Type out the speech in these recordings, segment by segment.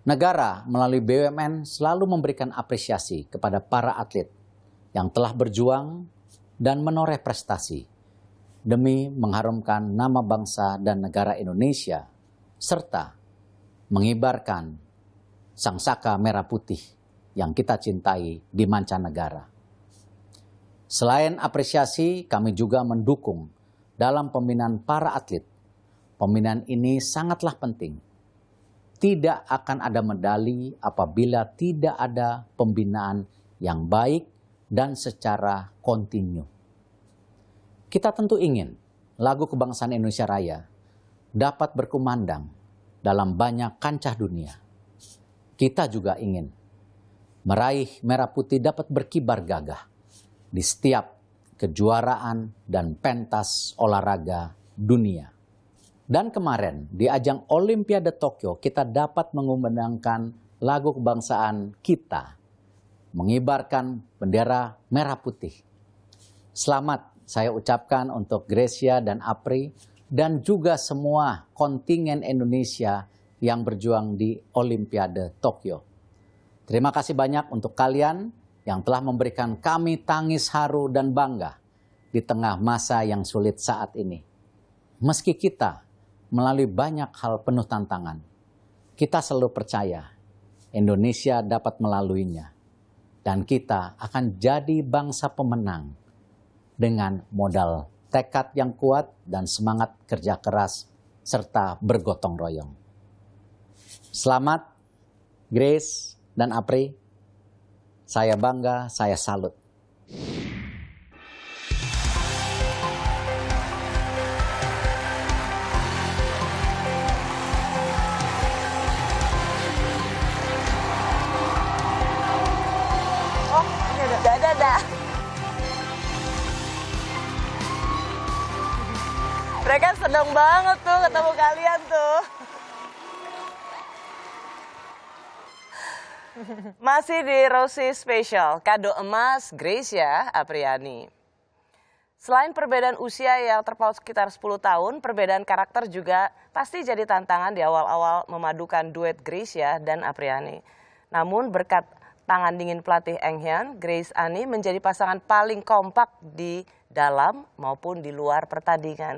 Negara melalui BUMN selalu memberikan apresiasi kepada para atlet yang telah berjuang dan menoreh prestasi demi mengharumkan nama bangsa dan negara Indonesia, serta mengibarkan sangsaka merah putih yang kita cintai di mancanegara. Selain apresiasi, kami juga mendukung dalam pembinaan para atlet. Pembinaan ini sangatlah penting. Tidak akan ada medali apabila tidak ada pembinaan yang baik dan secara kontinu. Kita tentu ingin lagu kebangsaan Indonesia Raya dapat berkumandang dalam banyak kancah dunia. Kita juga ingin meraih merah putih dapat berkibar gagah di setiap kejuaraan dan pentas olahraga dunia. Dan kemarin di ajang Olimpiade Tokyo kita dapat mengumandangkan lagu kebangsaan kita, mengibarkan bendera merah putih. Selamat saya ucapkan untuk Gracia dan Apri dan juga semua kontingen Indonesia yang berjuang di Olimpiade Tokyo. Terima kasih banyak untuk kalian yang telah memberikan kami tangis haru dan bangga di tengah masa yang sulit saat ini. Meski kita melalui banyak hal penuh tantangan, kita selalu percaya Indonesia dapat melaluinya. Dan kita akan jadi bangsa pemenang dengan modal tekad yang kuat dan semangat kerja keras serta bergotong royong. Selamat Grace dan Apri. Saya bangga, saya salut. Mereka senang banget tuh ketemu kalian tuh. Masih di Rosie Special, kado emas Gracia Apriani. Selain perbedaan usia yang terpaut sekitar 10 tahun, perbedaan karakter juga pasti jadi tantangan di awal-awal memadukan duet Gracia dan Apriani. Namun berkat tangan dingin pelatih Eng Hian, Grace Ani menjadi pasangan paling kompak di dalam maupun di luar pertandingan.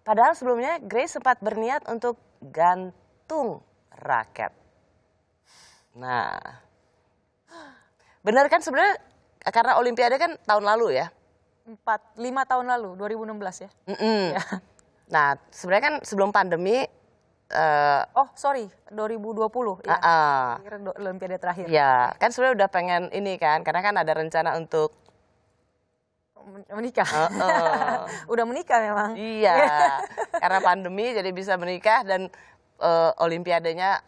Padahal sebelumnya Grace sempat berniat untuk gantung raket. Nah, benar kan sebenarnya karena Olimpiade kan tahun lalu ya? 5 tahun lalu, 2016 ya? Ya. Nah, sebenarnya kan sebelum pandemi. 2020 ya. Olimpiade terakhir. Ya, kan sebenarnya udah pengen ini kan, karena kan ada rencana untuk menikah. Udah menikah memang. Iya, karena pandemi jadi bisa menikah dan Olimpiadenya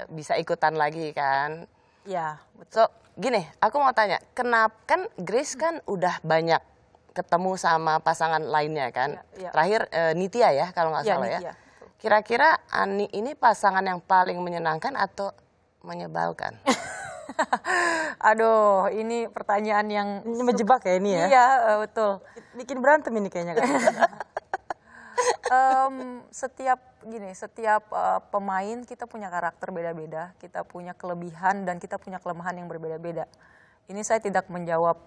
bisa ikutan lagi kan. Iya, So, betul. gini, aku mau tanya, kenapa kan Grace kan udah banyak ketemu sama pasangan lainnya kan. Ya. Terakhir Nitya ya kalau nggak salah Nitya. ya. Kira-kira Ani ini pasangan yang paling menyenangkan atau menyebalkan? Aduh, ini pertanyaan yang menjebak ya ini ya. Iya, betul. Bikin berantem ini kayaknya kan. Setiap pemain kita punya karakter beda-beda, kita punya kelebihan dan kita punya kelemahan yang berbeda-beda. Ini saya tidak menjawab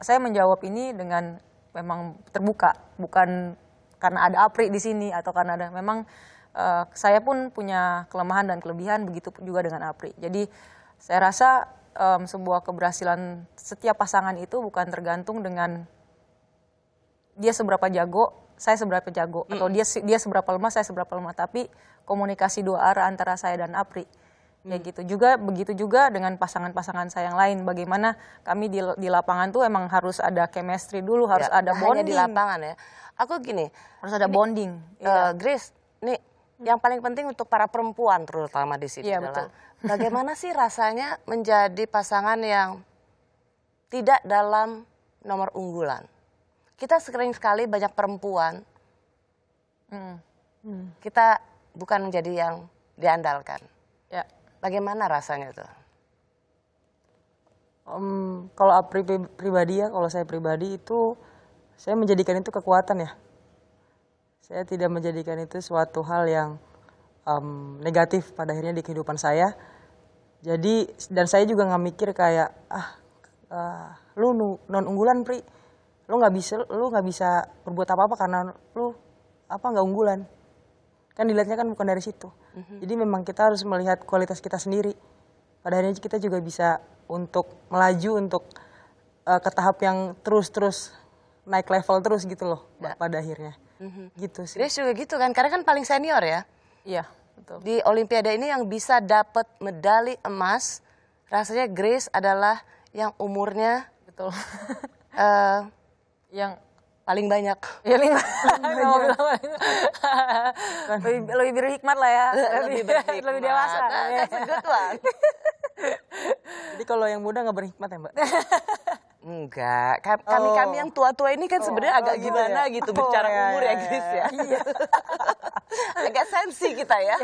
saya menjawab ini dengan memang terbuka, bukan karena ada Apri di sini atau karena ada memang saya pun punya kelemahan dan kelebihan, begitu juga dengan Apri. Jadi saya rasa sebuah keberhasilan setiap pasangan itu bukan tergantung dengan dia seberapa jago, saya seberapa jago, atau dia seberapa lemah, saya seberapa lemah, tapi komunikasi dua arah antara saya dan Apri. Ya gitu juga, begitu juga dengan pasangan-pasangan saya yang lain. Bagaimana kami di lapangan tuh emang harus ada chemistry dulu, harus ada bonding. Hanya di lapangan ya. Aku gini, harus ada bonding. Grace, nih yang paling penting untuk para perempuan terutama di sini adalah bagaimana sih rasanya menjadi pasangan yang tidak dalam nomor unggulan. Kita sering sekali banyak perempuan, kita bukan menjadi yang diandalkan. Ya. Bagaimana rasanya tuh? Kalau Apri pribadi ya, kalau saya pribadi itu, saya menjadikan itu kekuatan ya. Saya tidak menjadikan itu suatu hal yang negatif pada akhirnya di kehidupan saya. Jadi dan saya juga nggak mikir kayak lu non unggulan Pri, lu nggak bisa berbuat apa-apa karena lu nggak unggulan. Kan dilihatnya kan bukan dari situ. Jadi memang kita harus melihat kualitas kita sendiri. Pada akhirnya kita juga bisa untuk melaju untuk ke tahap yang terus naik level terus gitu loh pada akhirnya. Gitu sih. Grace juga gitu kan, karena kan paling senior ya. Iya, betul. Di Olimpiade ini yang bisa dapat medali emas, rasanya Grace adalah yang umurnya Betul. Yang paling banyak. ya lima. lebih berhikmat lah ya. berhikmat. Lebih dewasa. That's a good one. Jadi kalau yang muda nggak berhikmat ya Mbak? Enggak, kami yang tua-tua ini kan sebenarnya agak gitu gimana ya? gitu bicara ya, umur ya Grace ya. Iya. Agak sensi kita ya.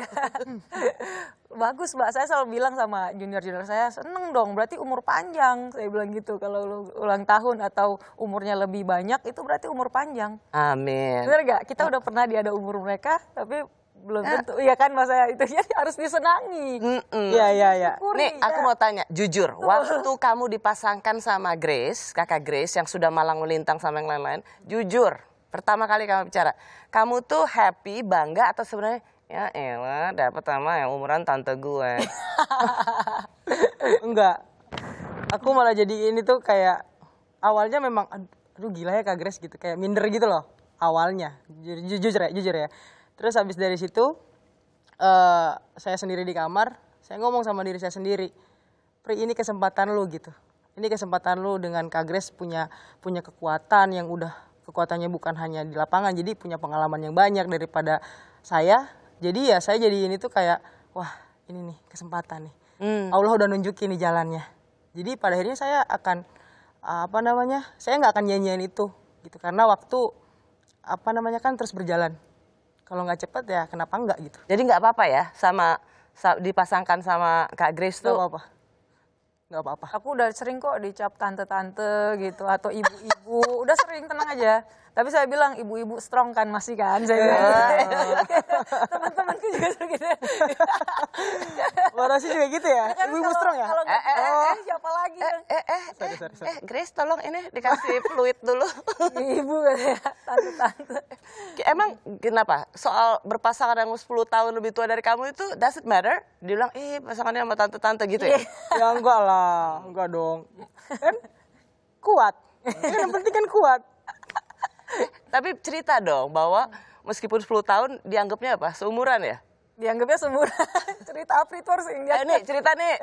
Bagus Mbak, saya selalu bilang sama junior-junior saya, seneng dong, berarti umur panjang. Saya bilang gitu, kalau lu ulang tahun atau umurnya lebih banyak, itu berarti umur panjang. Amin. Bener gak? Kita udah pernah di ada umur mereka, tapi belum tentu. Iya kan Mas, saya itu jadi harus disenangi. Iya. Syukuri, Nih aku mau tanya, jujur, waktu kamu dipasangkan sama Grace, kakak Grace yang sudah malang melintang sama yang lain-lain, jujur, pertama kali kamu bicara, kamu tuh happy, bangga atau sebenarnya ya elah dapat sama yang umuran tante gue? Enggak. Aku malah jadi ini tuh kayak awalnya memang aduh gila ya Kak Grace gitu, kayak minder gitu loh awalnya. Jujur ya. Terus habis dari situ saya sendiri di kamar, saya ngomong sama diri saya sendiri, Pri ini kesempatan lu gitu. Ini kesempatan lu dengan Kak Grace punya kekuatan yang udah kekuatannya bukan hanya di lapangan, jadi punya pengalaman yang banyak daripada saya. Jadi ya saya jadi ini tuh kayak wah ini nih kesempatan nih. Allah udah nunjukin nih jalannya. Jadi pada akhirnya saya akan saya nggak akan nyanyiin itu gitu karena waktu kan terus berjalan. Kalau nggak cepet ya kenapa enggak gitu. Jadi nggak apa-apa ya dipasangkan sama Kak Grace tuh? Nggak apa-apa. Aku udah sering kok dicap tante-tante gitu atau ibu-ibu, udah sering, tenang aja. Tapi saya bilang ibu-ibu strong kan masih kan, saya bilang. Teman-temanku juga gitu. Mbak Rosi juga gitu ya? Ibu-ibu strong ya? Kalau siapa lagi? Sorry. Grace tolong ini dikasih fluid dulu. Ibu katanya, tante-tante. Emang kenapa? Soal berpasangan yang 10 tahun lebih tua dari kamu itu does it matter? Dia bilang, pasangannya sama tante-tante gitu ya? Ya enggak lah, enggak dong. Kan kuat. Yang penting kan kuat. Tapi cerita dong bahwa meskipun 10 tahun dianggapnya apa? Seumuran ya? Dianggapnya seumuran. Cerita apa itu harus ingat. Nih, cerita nih.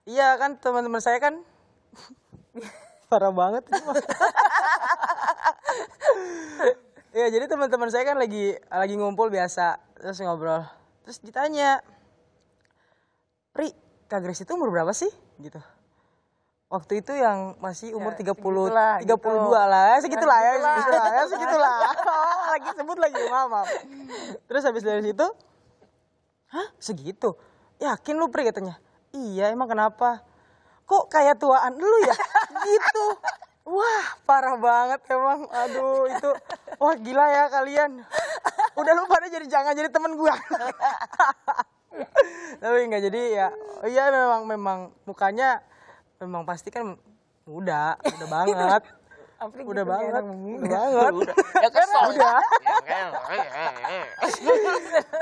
Iya kan teman-teman saya kan parah banget. Iya jadi teman-teman saya kan lagi ngumpul biasa terus ngobrol. Terus ditanya, Pri, Kak Grace itu umur berapa sih? Gitu. Waktu itu yang masih umur 32 lah, segitulah ya. Lagi sebut lagi, maaf. Terus habis dari situ, hah segitu? Yakin lu Pri katanya? Iya emang kenapa? Kok kayak tuaan lu ya? Gitu. Wah parah banget emang, aduh itu, wah gila ya kalian. Udah lu pada jangan jadi temen gua. Tapi enggak jadi ya, iya memang mukanya memang pasti kan udah banget. Udah banget. Ya kesel. Udah.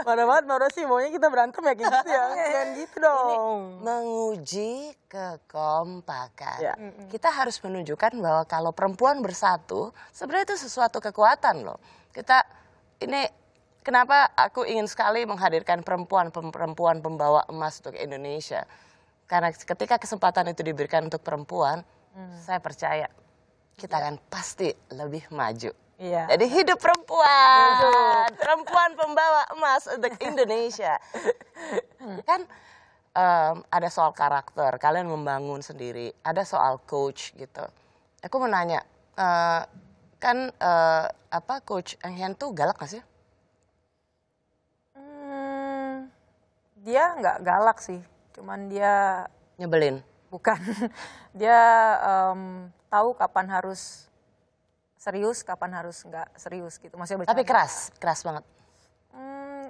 Pada banget Mbak Rosi, maunya kita berantem ya kayak gitu ya. Jangan gitu dong. Menguji kekompakan. Ya. Kita harus menunjukkan bahwa kalau perempuan bersatu, sebenarnya itu sesuatu kekuatan loh. Kenapa aku ingin sekali menghadirkan perempuan pembawa emas untuk Indonesia. Karena ketika kesempatan itu diberikan untuk perempuan, saya percaya kita akan pasti lebih maju. Iya. Jadi hidup perempuan, perempuan pembawa emas untuk Indonesia. Kan ada soal karakter, kalian membangun sendiri, ada soal coach gitu. Aku mau nanya, coach Enghen tuh galak gak sih? Dia nggak galak sih, cuman dia Nyebelin. bukan. Dia tahu kapan harus serius, kapan harus nggak serius gitu. Maksudnya Tapi bercanda. keras banget.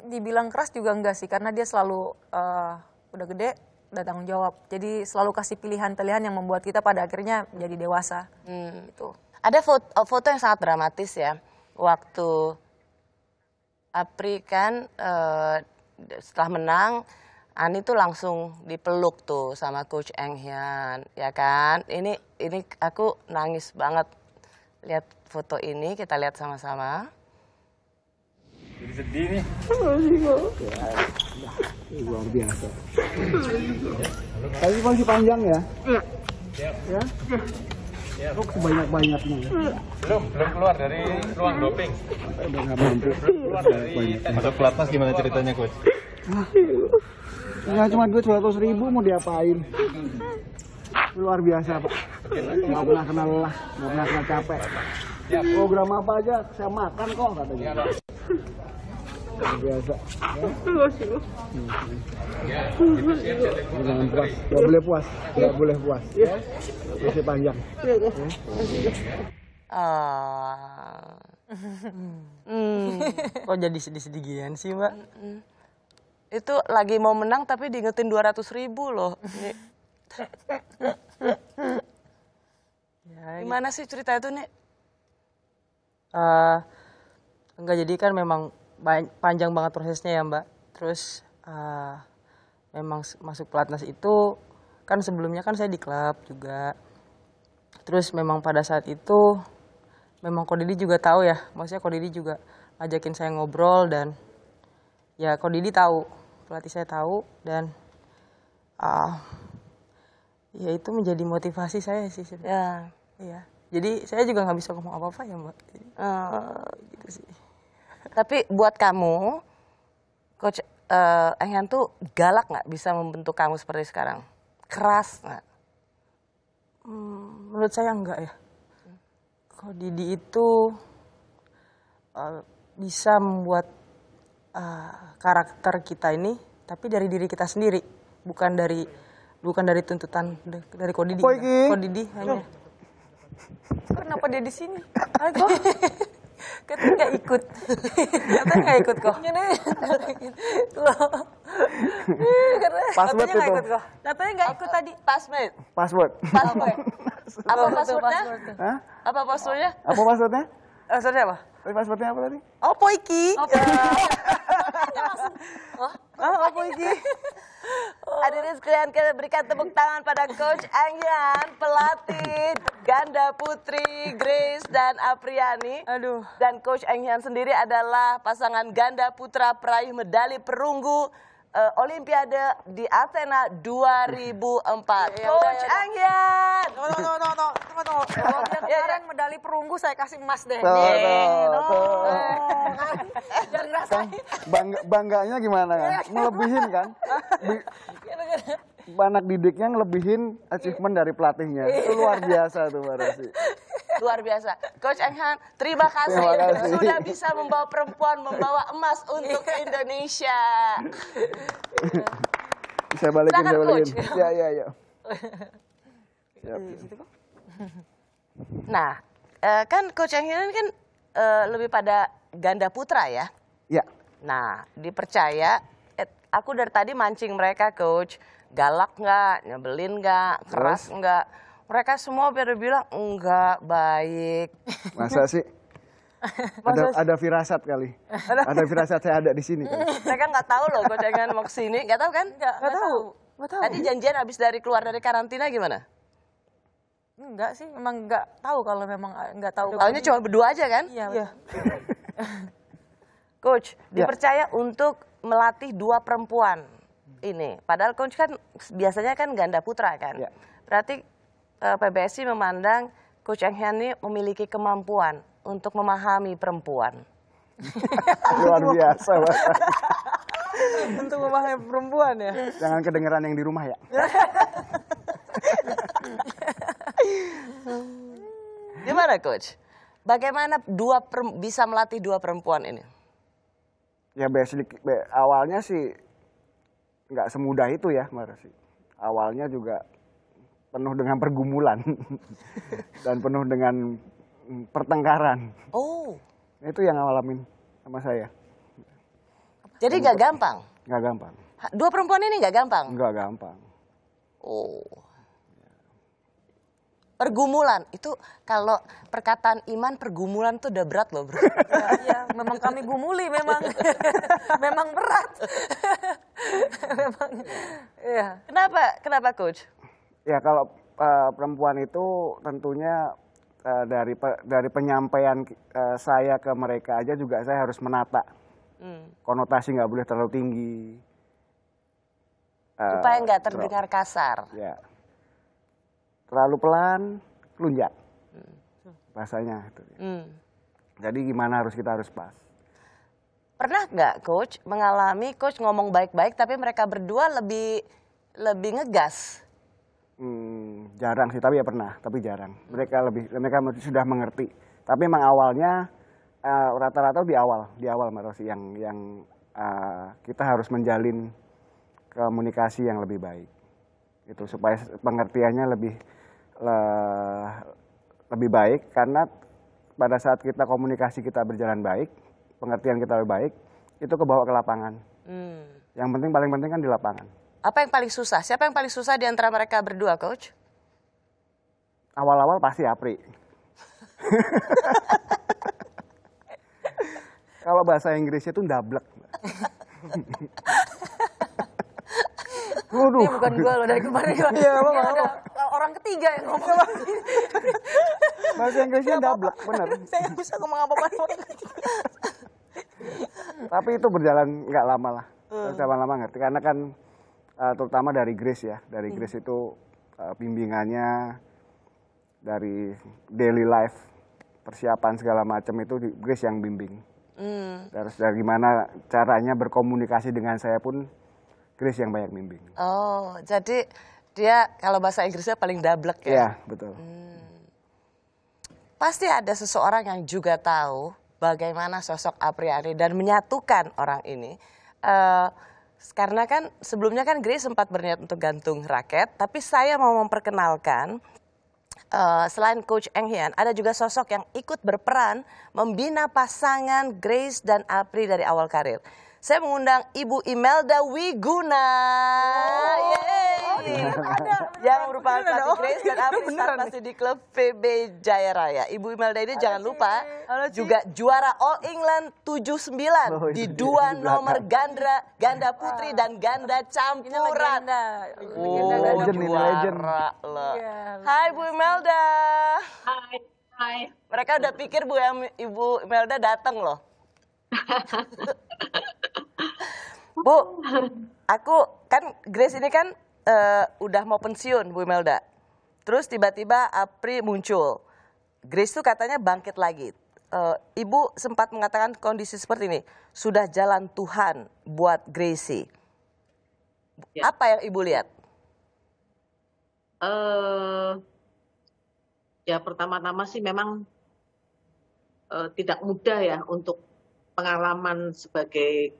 Dibilang keras juga enggak sih, karena dia selalu udah gede, udah tanggung jawab. Jadi selalu kasih pilihan-pilihan yang membuat kita pada akhirnya jadi dewasa. Gitu. Ada foto yang sangat dramatis ya, waktu Apri kan setelah menang, Ani tuh langsung dipeluk tuh sama Coach Eng Hian, ya kan? Ini aku nangis banget lihat foto ini, kita lihat sama-sama. Jadi sedih nih. Luar biasa. Tapi masih panjang ya? Iya. Ya? Kok sebanyak-banyaknya? Belum keluar dari ruang doping. Udah nggak mampu. Keluar dari masuk pelatnas gimana ceritanya, Coach? Nggak cuma duit 200.000 mau diapain? Luar biasa, Pak. Nggak pernah kena lelah, nggak pernah kena capek. Program apa aja saya makan kok katanya. Luar biasa. Jangan puas, nggak boleh puas, nggak boleh puas. Masih panjang. Kok jadi sedih-sedih gini sih, Mbak? Itu lagi mau menang tapi diingetin 200.000 loh. Gimana sih cerita itu nih? Enggak, jadi kan memang panjang banget prosesnya ya, Mbak. Terus memang masuk pelatnas itu kan sebelumnya kan saya di klub juga. Terus memang pada saat itu memang Ko Didi juga tahu ya, maksudnya Ko Didi juga ngajakin saya ngobrol dan ya Ko Didi tahu, pelatih saya tahu dan ya itu menjadi motivasi saya sih sebenarnya. Iya. Jadi saya juga nggak bisa ngomong apa-apa ya, Mbak. Gitu sih. Tapi buat kamu, Coach Eng Hian tuh galak nggak bisa membentuk kamu seperti sekarang? Keras nggak? Menurut saya enggak ya. Ko Didi itu bisa membuat karakter kita ini, tapi dari diri kita sendiri, bukan dari tuntutan dari Ko Didi. Ko Didi hanya. Kenapa dia di sini? Aku katanya nggak ikut. Katanya nggak ikut kok. Password itu. Katanya nggak ikut tadi. Password. Password. Apa passwordnya? Hah? Apa passwordnya? Apa passwordnya? Maksudnya apa? Tapi passwordnya apa tadi? Oh, Poiki. Apa iki? Hadirin sekalian, kita berikan tepuk tangan pada Coach Eng Hian, pelatih ganda putri Grace dan Apriani. Aduh. Dan Coach Eng Hian sendiri adalah pasangan ganda putra peraih medali perunggu Olimpiade di Athena 2004. Coach Eng Hian. Tunggu. Kalau dia kemarin medali perunggu saya kasih emas deh. Jangan ngerasain. Bangganya gimana kan? Ngelebihin kan? Anak didiknya ngelebihin achievement dari pelatihnya. Itu luar biasa tuh, Mbak Rosi. Luar biasa. Coach Eng Hian, terima kasih. Sudah bisa membawa perempuan membawa emas untuk Indonesia. Saya balikin, Silakan, saya balikin. Coach. Ya. Siap. Nah, kan Coach Eng Hian kan lebih pada ganda putra ya. Ya. Nah, dipercaya, aku dari tadi mancing mereka, Coach. Galak nggak, nyebelin nggak, keras nggak. Mereka semua pada bilang enggak, baik. Masa sih? Ada firasat kali. Ada firasat saya ada di sini kan. Mereka nggak tahu loh Coach Eng Hian mau kesini, nggak tahu kan? Nggak tahu. Tadi janjian habis keluar dari karantina gimana? Enggak sih, memang nggak tahu kalau memang nggak tahu. Tahunya cuma berdua aja kan? Iya. Coach, dipercaya untuk melatih 2 perempuan ini. Padahal Coach kan biasanya kan ganda putra kan. Ya. Berarti PBSI memandang Coach Eng Hian ini memiliki kemampuan untuk memahami perempuan. Luar biasa, Pak. Untuk memahami perempuan ya. Jangan kedengeran yang di rumah ya. Gimana Coach? Bagaimana bisa melatih 2 perempuan ini? Ya awalnya sih nggak semudah itu ya, Mbak Rosi. Awalnya juga penuh dengan pergumulan dan penuh dengan pertengkaran. Oh, Itu yang ngalamin sama saya. Jadi nggak gampang? Nggak gampang. Dua perempuan ini nggak gampang? Nggak gampang. Oh. Pergumulan, itu kalau perkataan Iman pergumulan tuh udah berat loh bro. Ya, memang kami gumuli memang. Memang berat. Memang, ya. Kenapa coach? Ya kalau perempuan itu tentunya dari penyampaian saya ke mereka aja juga saya harus menata. Konotasi nggak boleh terlalu tinggi. Supaya nggak terdengar kasar. Ya. Terlalu pelan, lunjak. Bahasanya itu. Jadi gimana kita harus pas. Pernah nggak coach mengalami coach ngomong baik-baik tapi mereka berdua lebih ngegas? Jarang sih, tapi ya pernah, tapi jarang. Mereka sudah mengerti. Tapi memang awalnya rata-rata di awal Mbak Rosi yang kita harus menjalin komunikasi yang lebih baik. Itu supaya pengertiannya lebih baik, karena pada saat kita komunikasi kita berjalan baik, pengertian kita lebih baik, itu kebawa ke lapangan. Yang paling penting kan di lapangan. Apa yang paling susah? Siapa yang paling susah di antara mereka berdua, coach? Awal-awal pasti Apri. Kalau bahasa Inggrisnya itu ndablek. Ini bukan gue loh dari kemarin. Iya, ada orang ketiga yang ngomong. Bahasa Inggrisnya ndablek, bener. Saya nggak bisa ngomong apa-apa. Tapi itu berjalan nggak lama lah. Lama ngerti, karena kan terutama dari Grace ya. Dari Grace itu bimbingannya dari daily life, persiapan segala macam itu Grace yang bimbing. Terus dari gimana caranya berkomunikasi dengan saya pun Grace yang banyak bimbing. Oh, jadi dia kalau bahasa Inggrisnya paling dablek ya? Iya, betul. Pasti ada seseorang yang juga tahu bagaimana sosok Apriani dan menyatukan orang ini. Karena kan sebelumnya kan Grace sempat berniat untuk gantung raket, tapi saya mau memperkenalkan selain Coach Eng Hian, ada juga sosok yang ikut berperan membina pasangan Grace dan Apri dari awal karir. Saya mengundang Ibu Imelda Wiguna. Yang merupakan pelatih Grace dan Apri saat masih di klub PB Jaya Raya. Ibu Imelda ini jangan lupa juga juara All England 79 di dua nomor ganda putri dan ganda campuran. Juara loh. Hai Bu Imelda. Hai. Mereka udah pikir Ibu Imelda datang loh. Bu, aku kan Grace ini kan udah mau pensiun Bu Imelda. Terus tiba-tiba Apri muncul. Grace tuh katanya bangkit lagi. Ibu sempat mengatakan kondisi seperti ini. Sudah jalan Tuhan buat Gracie. Ya. Apa yang Ibu lihat? Ya pertama-tama sih memang tidak mudah ya untuk pengalaman sebagai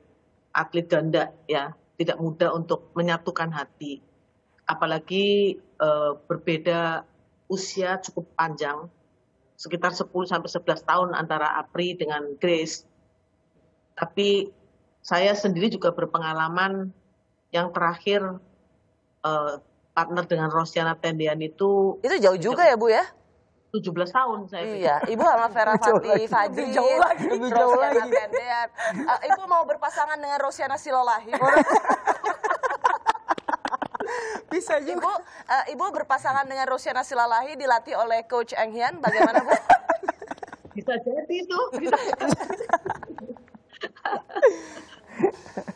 atlet ganda ya, tidak mudah untuk menyatukan hati, apalagi berbeda usia cukup panjang, sekitar 10-11 tahun antara Apri dengan Grace. Tapi saya sendiri juga berpengalaman yang terakhir partner dengan Rosiana Tendian itu jauh juga ya Bu ya? 17 tahun saya. Iya, Ibu sama Vera Fadli Fajri. Lebih jauh lagi. Ibu mau berpasangan dengan Rosiana Silalahi. Bisa juga. Ibu berpasangan dengan Rosiana Silalahi dilatih oleh Coach Eng Hian. Bagaimana Bu? Bisa jadi itu.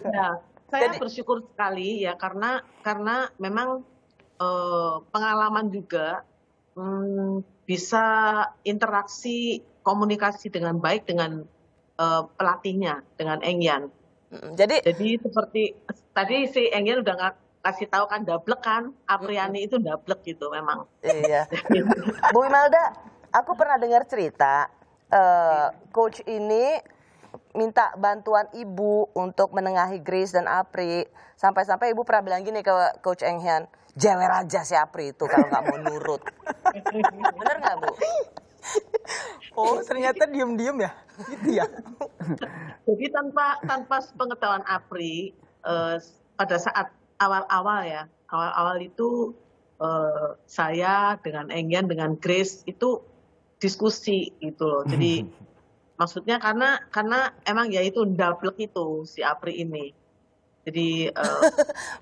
Ya, saya bersyukur sekali ya karena memang pengalaman juga bisa interaksi komunikasi dengan baik dengan pelatihnya, dengan Eng Hian. Jadi seperti tadi si Eng Hian udah kasih tahu kan dablek kan, Apriani itu dablek gitu memang. Iya. Bu Imelda, aku pernah dengar cerita coach ini minta bantuan Ibu untuk menengahi Grace dan Apri. Sampai-sampai Ibu pernah bilang gini ke Coach Eng Hian, jewer aja si Apri itu kalau nggak mau nurut. Bener nggak Bu? Oh, ternyata diem-diem ya? Gitu ya? Jadi tanpa pengetahuan Apri, pada saat awal-awal itu saya dengan Engyan dengan Grace itu diskusi gitu loh. Jadi maksudnya karena emang ya itu ndablek itu si Apri ini. Jadi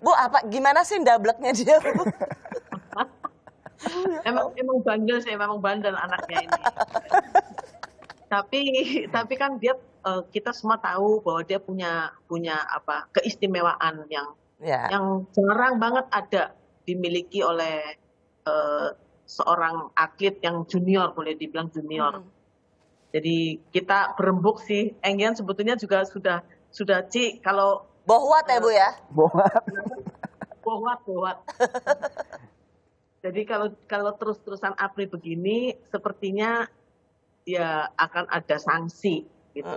Bu, gimana sih ndableknya dia, Bu? emang bandel sih, memang bandel anaknya ini. Tapi kan dia kita semua tahu bahwa dia punya keistimewaan yang jarang banget ada dimiliki oleh seorang atlet yang junior, boleh dibilang junior. Jadi kita berembuk sih. Engyan sebetulnya juga sudah Ci kalau bohwat ya Bu ya? Bohwat. Jadi kalau terus-terusan Apri begini, sepertinya ya akan ada sanksi gitu.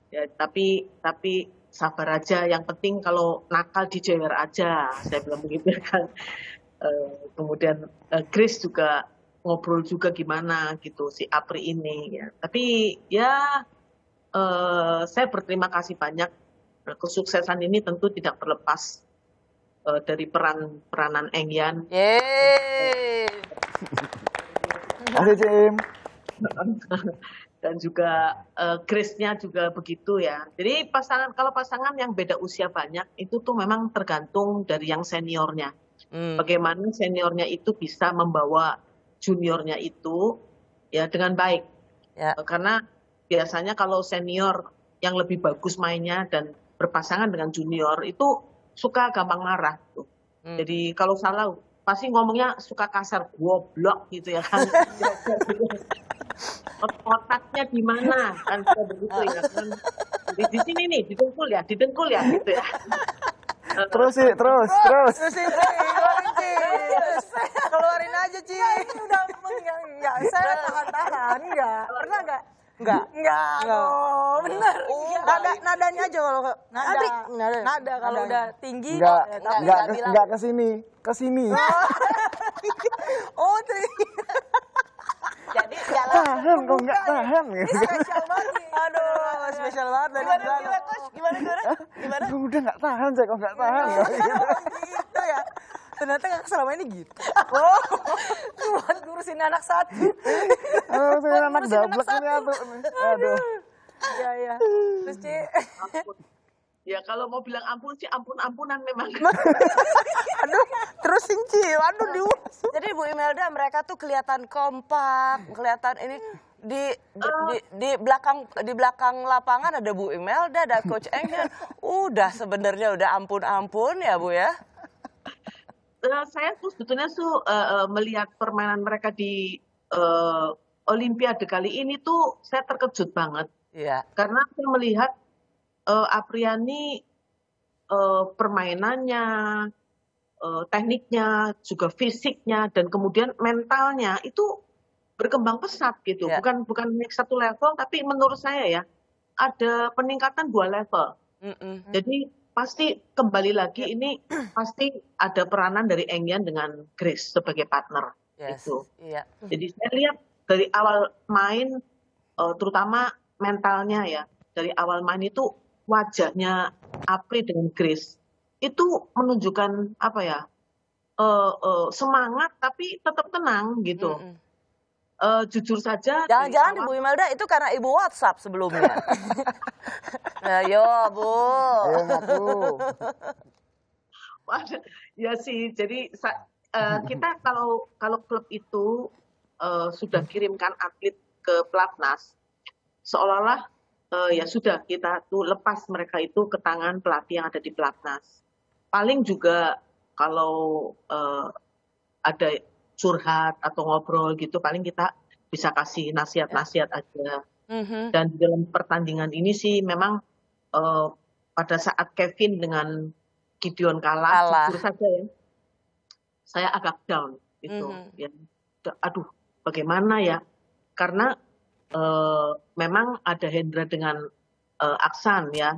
Ya, tapi sabar aja. Yang penting kalau nakal dijewer aja, saya bilang begitu kan. Kemudian Grace juga ngobrol juga gimana gitu si Apri ini. Ya. Tapi ya saya berterima kasih banyak. Kesuksesan ini tentu tidak terlepas dari peranan Engyan. Yeay. Kasih Cim. Dan juga Grace-nya juga begitu ya. Jadi kalau pasangan yang beda usia banyak itu tuh memang tergantung dari yang seniornya. Bagaimana seniornya itu bisa membawa juniornya itu ya dengan baik. Ya. Karena biasanya kalau senior yang lebih bagus mainnya dan berpasangan dengan junior itu suka gampang marah tuh. Jadi kalau salah pasti ngomongnya suka kasar, goblok gitu ya kan. Otaknya di mana kan begitu ya kan. Di sini nih, didengkul ya gitu ya. Terus. Keluarin aja, Ci. Ini udah enggak, saya tahan-tahan enggak. Pernah enggak? Enggak. Oh, benar. Nadanya aja kalau Nada kalau udah tinggi Enggak ke sini. Oh, Jadi jalan. Tahan kok enggak tahan gitu. spesial banget nih. Aduh, spesial banget dari Gimana, Coach? Gimana? Udah enggak tahan, saya kok enggak tahan. gitu ya. Ternyata selama ini gitu. Buat ngurusin anak satu. Saya anak dablek ini aduh. Iya. Terus Ci. Ya kalau mau bilang ampun sih ampun-ampunan memang. Aduh, terusin Ci. Aduh, diurus. Jadi Bu Imelda mereka tuh kelihatan kompak, kelihatan ini di belakang lapangan ada Bu Imelda, ada Coach Engyan. Sebenarnya udah ampun-ampun ya Bu ya. Saya tuh sebetulnya melihat permainan mereka di Olimpiade kali ini tuh saya terkejut banget. Iya. Karena saya melihat Apriani permainannya, tekniknya, juga fisiknya, dan kemudian mentalnya itu berkembang pesat gitu. Ya. Bukan naik satu level, tapi menurut saya ya ada peningkatan 2 level. Jadi pasti kembali lagi ini pasti ada peranan dari Engyan dengan Grace sebagai partner. Gitu. Iya. Jadi saya lihat dari awal main, terutama mentalnya ya, dari awal main itu wajahnya Apri dengan Grace itu menunjukkan semangat tapi tetap tenang gitu. Jujur saja. Jangan-jangan Bu Imelda itu karena ibu WhatsApp sebelumnya. Ayo Bu. Ayo ngaku. Ya sih, jadi kita kalau klub itu sudah kirimkan atlet ke pelatnas, seolah-olah ya sudah kita tuh lepas mereka itu ke tangan pelatih yang ada di pelatnas. Paling juga kalau ada curhat atau ngobrol gitu, paling kita bisa kasih nasihat-nasihat aja. Dan di dalam pertandingan ini sih memang pada saat Kevin dengan Gideon kalah, jujur saja ya, saya agak down gitu. Ya, aduh, bagaimana ya? Karena memang ada Hendra dengan Aksan ya,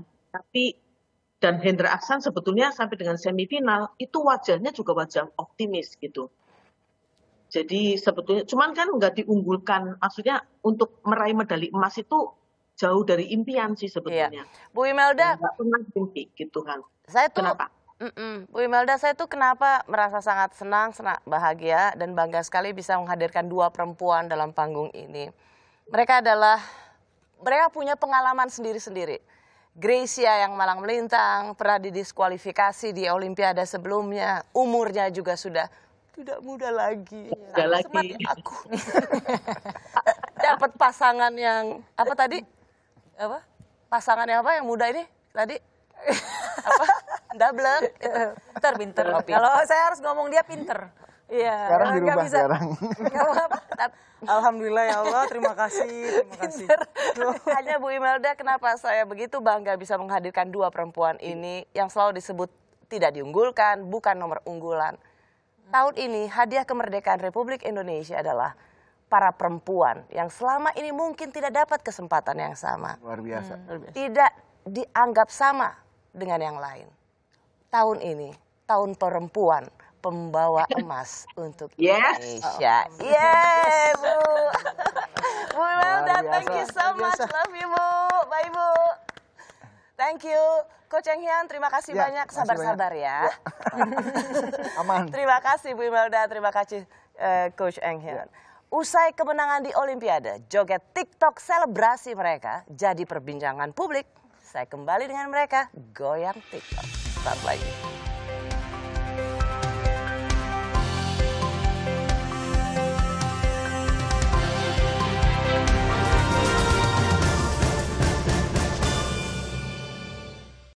dan Hendra Aksan sebetulnya sampai dengan semifinal itu wajahnya juga wajah optimis gitu. Jadi sebetulnya, cuman kan nggak diunggulkan, maksudnya untuk meraih medali emas itu jauh dari impian sih sebetulnya. Bu Imelda, Nggak pernah mimpi gitu kan. saya tuh, Kenapa? Bu Imelda, saya tuh kenapa merasa sangat senang, bahagia, dan bangga sekali bisa menghadirkan dua perempuan dalam panggung ini. Mereka punya pengalaman sendiri-sendiri. Gracia yang malang melintang, pernah didiskualifikasi di Olimpiade sebelumnya, umurnya juga sudah tidak muda lagi. Tidak Sama lagi. seperti aku. Dapat pasangan yang, apa tadi? Apa? Pasangan yang apa yang muda ini? Tadi? Apa? Double. Pinter. Oh, pinter. Kalau saya harus ngomong dia pinter. Iya. Sekarang nggak dirubah bisa. sekarang. Nggak apa-apa. Alhamdulillah ya Allah, terima kasih. Hanya Bu Imelda, kenapa saya begitu bangga bisa menghadirkan dua perempuan ini yang selalu disebut tidak diunggulkan, bukan nomor unggulan. Tahun ini hadiah kemerdekaan Republik Indonesia adalah para perempuan yang selama ini mungkin tidak dapat kesempatan yang sama. Luar biasa. Tidak dianggap sama dengan yang lain. Tahun ini, tahun perempuan, pembawa emas untuk Indonesia. Yeay, Bu. Bu Imelda, thank you so much. Love you, Bu. Bye, Bu. Thank you. Coach Eng Hian, terima kasih Ya, banyak. makasih Sabar-sabar ya. Aman. Terima kasih Bu Imelda, terima kasih Coach Eng Hian. Usai kemenangan di Olimpiade, joget TikTok selebrasi mereka jadi perbincangan publik. Saya kembali dengan mereka, goyang TikTok. Start lagi.